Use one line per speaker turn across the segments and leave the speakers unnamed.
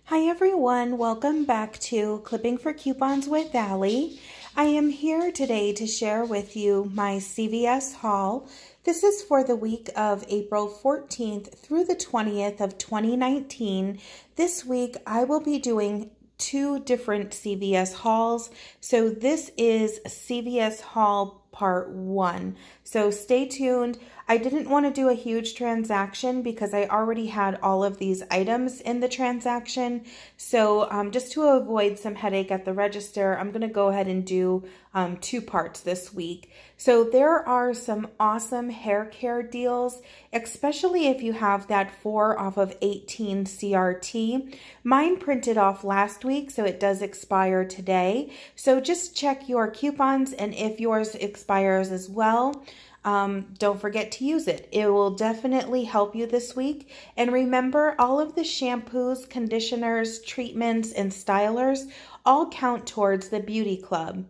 Hi everyone, welcome back to Clipping for Coupons with Allie. I am here today to share with you my CVS haul. This is for the week of April 14th through the 20th of 2019. This week I will be doing two different CVS hauls. So this is CVS haul part 1. So stay tuned. I didn't want to do a huge transaction because I already had all of these items in the transaction. So just to avoid some headache at the register, I'm going to go ahead and do two parts this week. So there are some awesome hair care deals, especially if you have that 4 off of 18 CRT. Mine printed off last week, so it does expire today. So just check your coupons, and if yours expires as well, don't forget to use it. It will definitely help you this week. And remember, all of the shampoos, conditioners, treatments, and stylers all count towards the beauty club.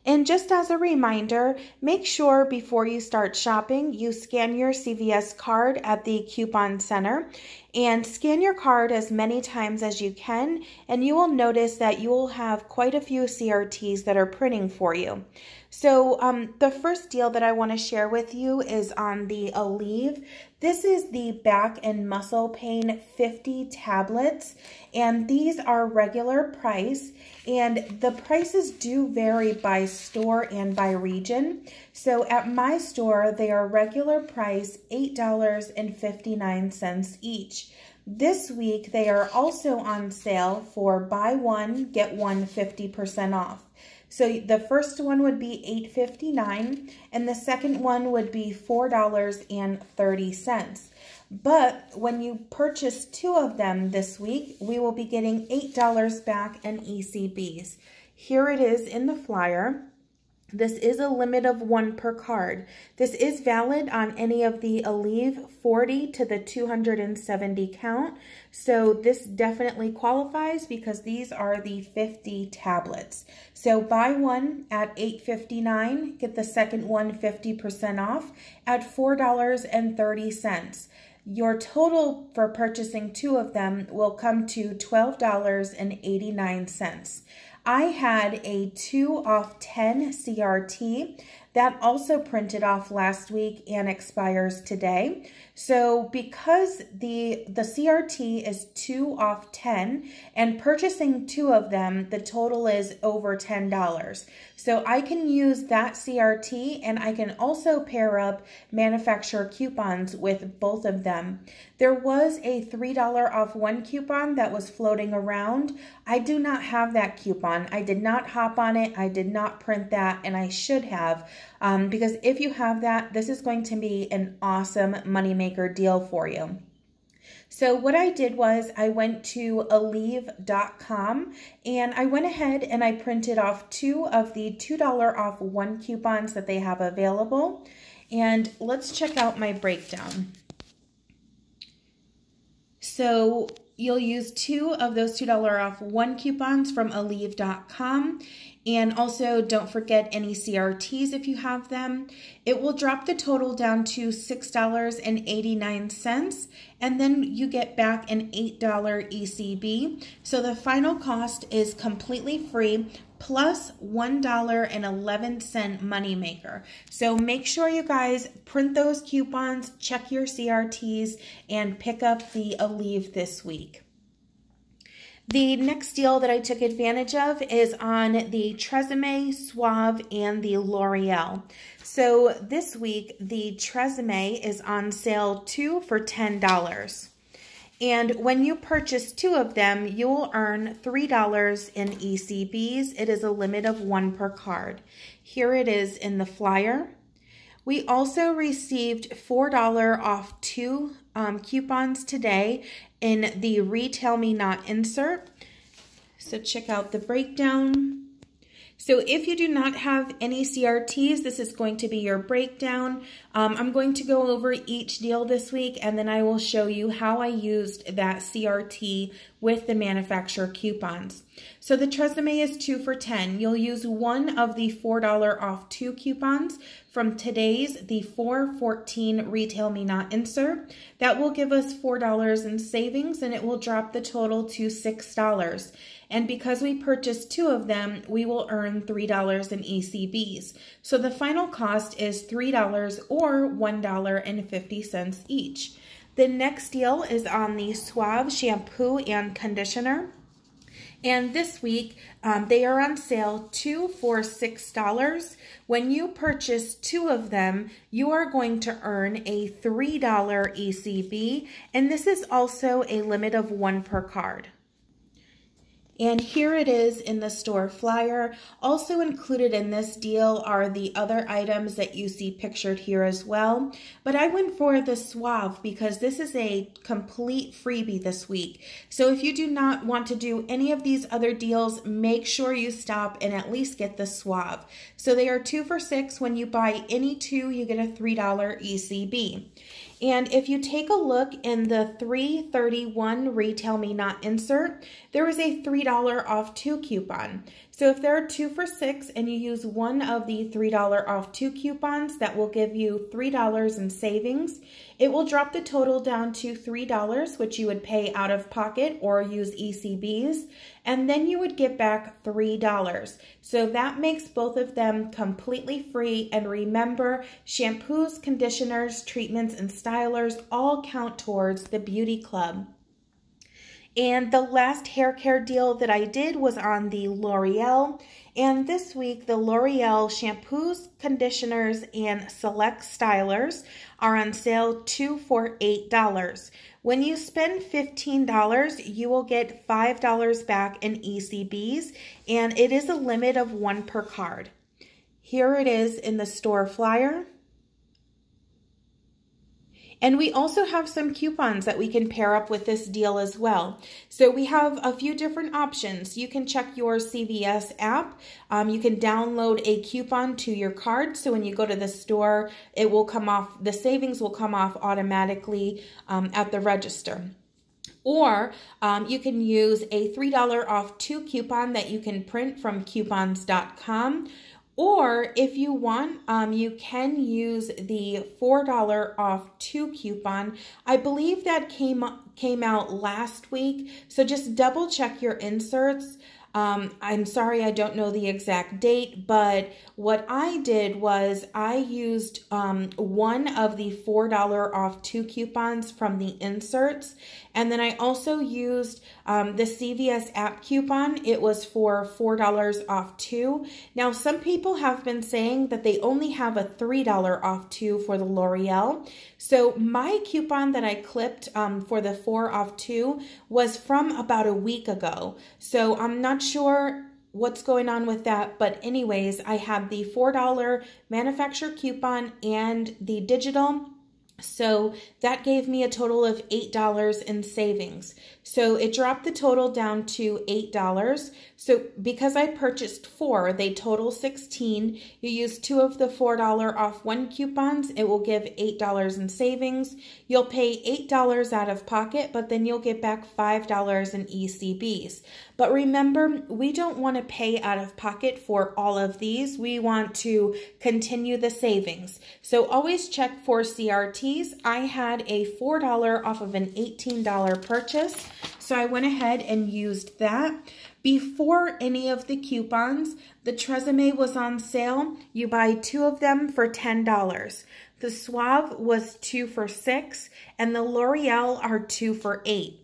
And just as a reminder, make sure before you start shopping, you scan your CVS card at the coupon center, and scan your card as many times as you can, and you will notice that you will have quite a few CRTs that are printing for you. So the first deal that I want to share with you is on the Aleve. This is the back and muscle pain 50 tablets, and these are regular price, and the prices do vary by store and by region. So at my store, they are regular price $8.59 each. This week, they are also on sale for buy one, get one 50% off. So the first one would be $8.59, and the second one would be $4.30. But when you purchase 2 of them this week, we will be getting $8 back in ECBs. Here it is in the flyer. This is a limit of 1 per card. This is valid on any of the Aleve 40 to the 270 count. So this definitely qualifies because these are the 50 tablets. So buy one at $8.59, get the second one 50% off at $4.30. Your total for purchasing 2 of them will come to $12.89. I had a 2 off 10 CRT that also printed off last week and expires today. So because the CRT is 2 off 10 and purchasing 2 of them, the total is over $10. So I can use that CRT, and I can also pair up manufacturer coupons with both of them. There was a $3 off 1 coupon that was floating around. I do not have that coupon. I did not hop on it. I did not print that, and I should have. Because if you have that, this is going to be an awesome moneymaker deal for you. So what I did was I went to Aleve.com, and I went ahead and I printed off 2 of the $2 off 1 coupons that they have available. And let's check out my breakdown. So you'll use 2 of those $2 off 1 coupons from Aleve.com. And also don't forget any CRTs if you have them. It will drop the total down to $6.89, and then you get back an $8 ECB. So the final cost is completely free plus $1.11 moneymaker. So make sure you guys print those coupons, check your CRTs, and pick up the Aleve this week. The next deal that I took advantage of is on the Tresemme, Suave, and the LOreal. So this week, the Tresemme is on sale 2 for $10. And when you purchase 2 of them, you will earn $3 in ECBs. It is a limit of 1 per card. Here it is in the flyer. We also received $4 off 2 coupons today in the Retail Me Not insert. So check out the breakdown. So if you do not have any CRTs, this is going to be your breakdown. I'm going to go over each deal this week, and then I will show you how I used that CRT with the manufacturer coupons. So the Tresemme is 2 for $10. You'll use one of the $4 off 2 coupons from today's the 4/14 Retail Me Not insert. That will give us $4 in savings, and it will drop the total to $6. And because we purchased 2 of them, we will earn $3 in ECBs. So the final cost is $3 or $1.50 each. The next deal is on the Suave shampoo and conditioner. And this week, they are on sale 2 for $6. When you purchase 2 of them, you are going to earn a $3 ECB, and this is also a limit of 1 per card. And here it is in the store flyer. Also included in this deal are the other items that you see pictured here as well. But I went for the Suave because this is a complete freebie this week. So if you do not want to do any of these other deals, make sure you stop and at least get the Suave. So they are 2 for $6. When you buy any 2, you get a $3 ECB. And if you take a look in the 3/31 Retail Me Not insert, there is a $3 off 2 coupon. So if there are 2 for $6 and you use one of the $3 off 2 coupons, that will give you $3 in savings. It will drop the total down to $3, which you would pay out of pocket or use ECBs, and then you would get back $3. So that makes both of them completely free. And remember, shampoos, conditioners, treatments, and stylers all count towards the beauty club. And the last hair care deal that I did was on the L'Oreal. And this week, the L'Oreal shampoos, conditioners, and select stylers are on sale 2 for $8. When you spend $15, you will get $5 back in ECBs, and it is a limit of 1 per card. Here it is in the store flyer. And we also have some coupons that we can pair up with this deal as well. So we have a few different options. You can check your CVS app. You can download a coupon to your card. So when you go to the store, it will come off, the savings will come off automatically at the register. Or you can use a $3 off 2 coupon that you can print from coupons.com. Or if you want, you can use the $4 off 2 coupon. I believe that came out last week, so just double check your inserts. I'm sorry, I don't know the exact date, but what I did was I used one of the $4 off 2 coupons from the inserts, and then I also used the CVS app coupon. It was for $4 off 2. Now, some people have been saying that they only have a $3 off 2 for the L'Oreal. So my coupon that I clipped for the 4 off 2 was from about a week ago. So I'm not sure what's going on with that, but anyways, I had the $4 manufacturer coupon and the digital. So that gave me a total of $8 in savings. So it dropped the total down to $8. So because I purchased 4, they total 16. You use 2 of the $4 off 1 coupons, it will give $8 in savings. You'll pay $8 out of pocket, but then you'll get back $5 in ECBs. But remember, we don't want to pay out of pocket for all of these. We want to continue the savings. So always check for CRTs. I had a $4 off of an $18 purchase. So I went ahead and used that. Before any of the coupons, the Tresemme was on sale. You buy 2 of them for $10. The Suave was 2 for $6, and the L'Oreal are 2 for $8.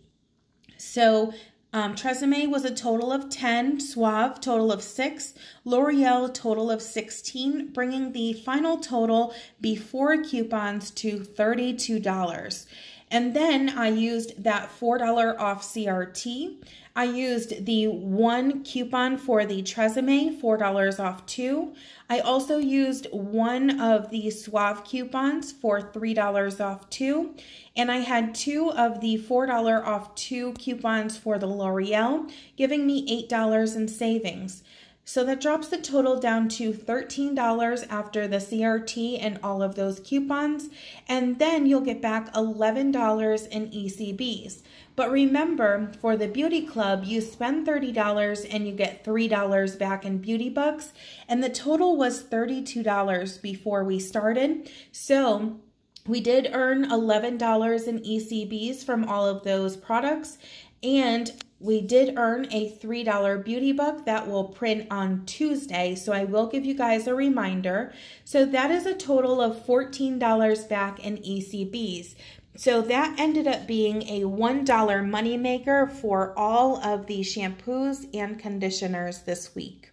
So Tresemme was a total of 10, Suave total of 6, L'Oreal total of 16, bringing the final total before coupons to $32. And then I used that $4 off CRT. I used the 1 coupon for the Tresemme, $4 off 2. I also used one of the Suave coupons for $3 off 2. And I had 2 of the $4 off 2 coupons for the L'Oreal, giving me $8 in savings. So that drops the total down to $13 after the CRT and all of those coupons. And then you'll get back $11 in ECBs. But remember, for the Beauty Club, you spend $30 and you get $3 back in beauty bucks. And the total was $32 before we started. So we did earn $11 in ECBs from all of those products. And we did earn a $3 beauty buck that will print on Tuesday, so I will give you guys a reminder. So that is a total of $14 back in ECBs. So that ended up being a $1 moneymaker for all of the shampoos and conditioners this week.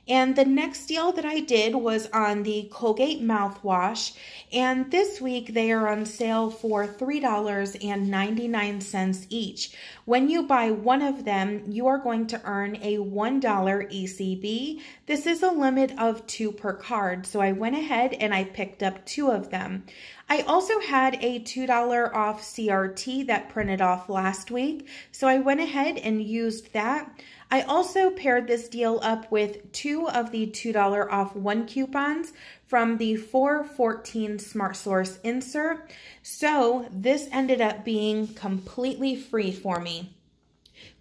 And the next deal that I did was on the Colgate mouthwash, and this week they are on sale for $3.99 each. When you buy one of them, you are going to earn a $1 ECB. This is a limit of 2 per card, so I went ahead and I picked up 2 of them. I also had a $2 off CRT that printed off last week, so I went ahead and used that. I also paired this deal up with 2 of the $2 off 1 coupons from the 414 Smart Source insert. So this ended up being completely free for me.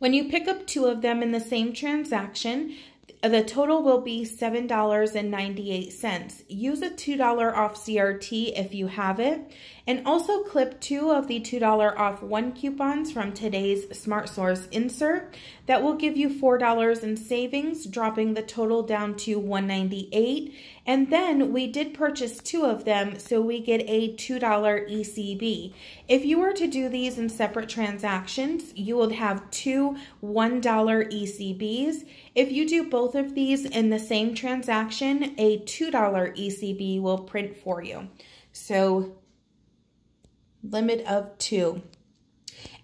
When you pick up 2 of them in the same transaction, the total will be $7.98. Use a $2 off CRT if you have it. And also clip 2 of the $2 off 1 coupons from today's Smart Source insert. That will give you $4 in savings, dropping the total down to $1.98. And then we did purchase 2 of them, so we get a $2 ECB. If you were to do these in separate transactions, you would have 2 $1 ECBs. If you do both of these in the same transaction, a $2 ECB will print for you. So limit of 2.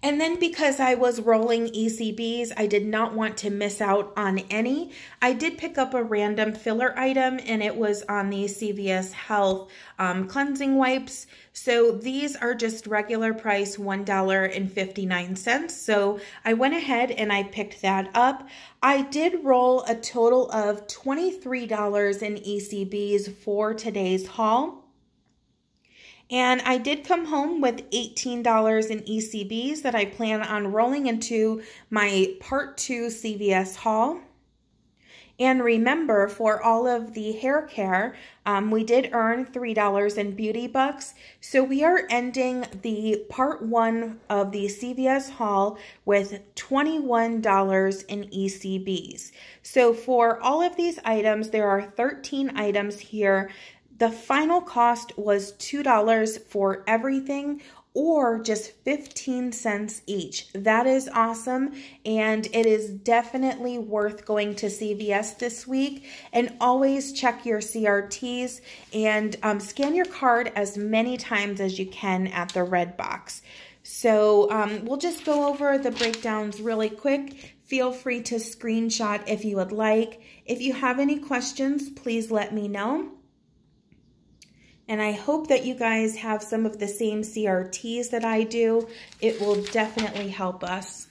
And then because I was rolling ECBs, I did not want to miss out on any. I did pick up a random filler item, and it was on the CVS Health cleansing wipes. So these are just regular price $1.59. So I went ahead and I picked that up. I did roll a total of $23 in ECBs for today's haul. And I did come home with $18 in ECBs that I plan on rolling into my Part 2 CVS haul. And remember, for all of the hair care, we did earn $3 in beauty bucks. So we are ending the Part 1 of the CVS haul with $21 in ECBs. So for all of these items, there are 13 items here. The final cost was $2 for everything, or just 15 cents each. That is awesome, and it is definitely worth going to CVS this week. And always check your CRTs and scan your card as many times as you can at the red box. So we'll just go over the breakdowns really quick. Feel free to screenshot if you would like. If you have any questions, please let me know. And I hope that you guys have some of the same CRTs that I do. It will definitely help us.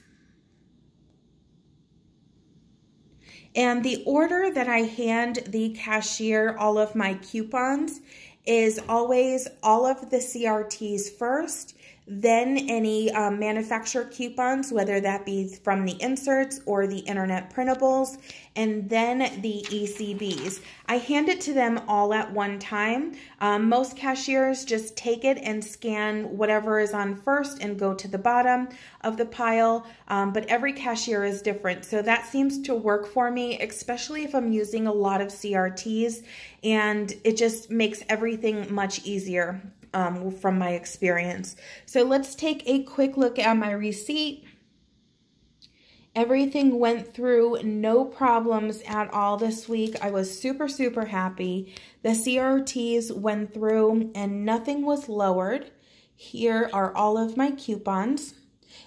And the order that I hand the cashier all of my coupons is always all of the CRTs first, then any manufacturer coupons, whether that be from the inserts or the internet printables, and then the ECBs. I hand it to them all at one time. Most cashiers just take it and scan whatever is on first and go to the bottom of the pile, but every cashier is different. So that seems to work for me, especially if I'm using a lot of CRTs, and it just makes everything much easier from my experience. So let's take a quick look at my receipt. Everything went through, no problems at all this week. I was super, super happy. The CRTs went through and nothing was lowered. Here are all of my coupons.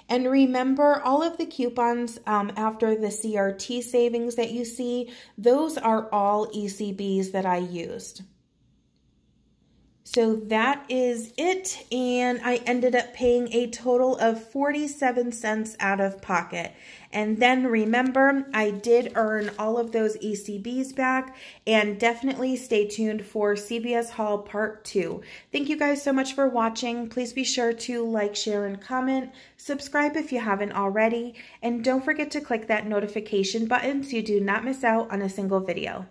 And remember, all of the coupons after the CRT savings that you see, those are all ECBs that I used. So that is it, and I ended up paying a total of 47 cents out of pocket. And then remember, I did earn all of those ECBs back, and definitely stay tuned for CVS Haul Part 2. Thank you guys so much for watching. Please be sure to like, share, and comment. Subscribe if you haven't already, and don't forget to click that notification button so you do not miss out on a single video.